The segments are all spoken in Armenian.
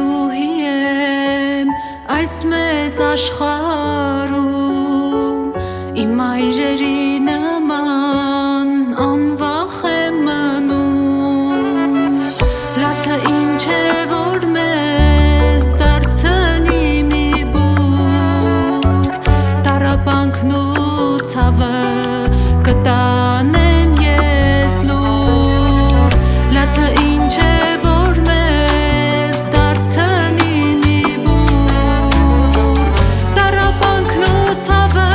հայուհի եմ այս մեծ աշխարհում իմ այրերի նման անվախ եմ մնում լացը ինչ է որ մեզ դարձնի մի բուր տառապանքն ու ցավը կտանեմ ես լուր լացը ինչ է որ մեզ դարձնի մի բուր տառապանքն ու ցավը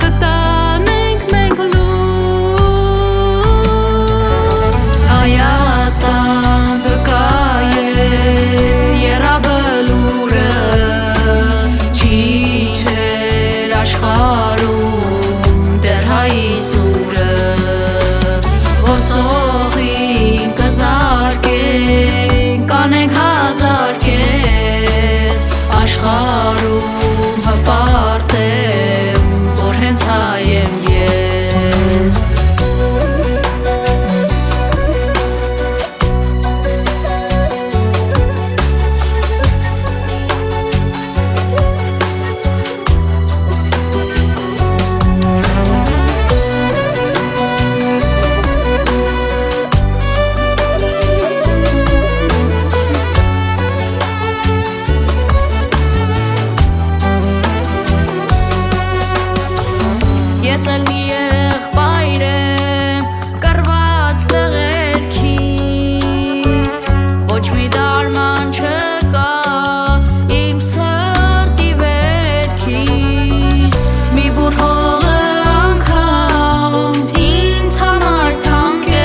կտանենք մենք լուր Հայաստան վկայ է եռաբլուրը չի չեր աշխարհում դեռ հայսուրը ոսողին կզարկենք կանենք հազար կես աշխարհում հպարտ եմ որ հենց հայ եմ ես Ես էլ մի եղբայր եմ կռված տղերքից ոչ մի դարման չկա իմ սրտի վերքի մի բուր հողը անգամ ինձ համար թանկ է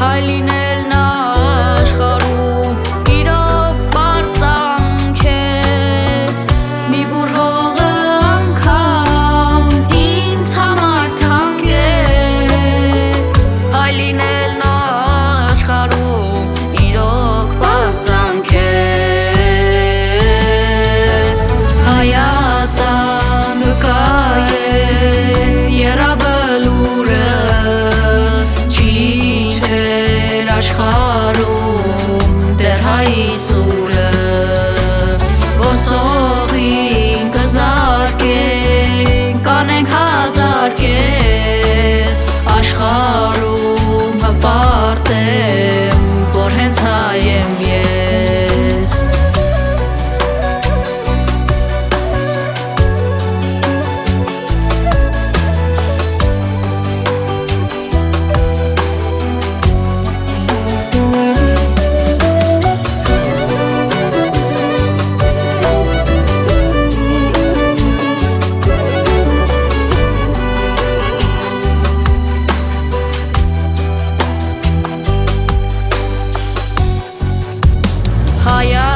հայ լինել նա աշխարհում իրոք պարծանք է մի բուր հողը Հայաստան վկայ է եռաբլուրը չի չեր աշխարհում դեռ հայսուրը ոսողին կզարկենք կանենք հազար կես աշխարհում հպարտ եմ որ հենց հայ եմ ես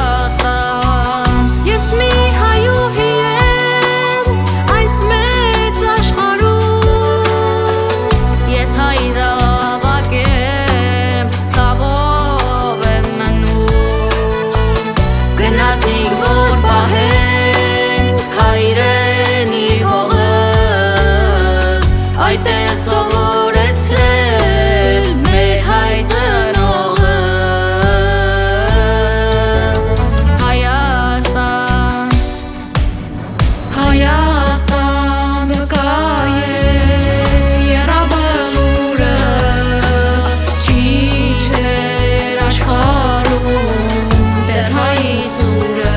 Հայաստան ես մի հայուհի եմ այս մեծ աշխարհում ես հայ զավակ եմ ցավով եմ մնում գնացինք որ պահենք հայրենի հողը այդ է սովորեցրել մեր հայ ծնողը Հայաստան վկայ է եռաբլուրը չի չեր աշխարհում դեռ հայսուրը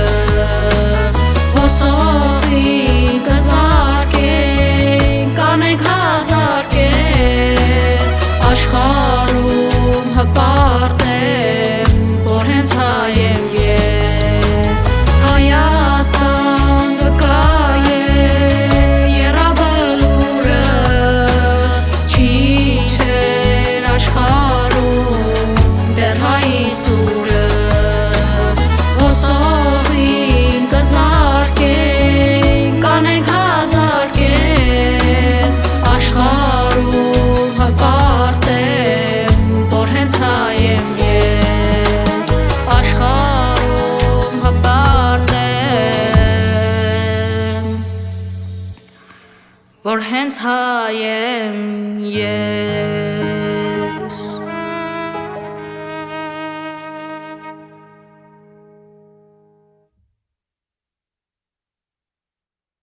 ոսողին կզարկենք կանենք հազար կես աշխարհում հպարտ եմ որ հենց հայ եմ ես Հայաստան վկայ է եռաբլուրը չի չեր աշխարհում դեռ հայսուրը ոսողին կզարկենք կանենք հազար կես աշխարհում հպարտ եմ որ հենց հայ եմ ես աշխարհում հպարտ եմ որ հենց հայ եմ ես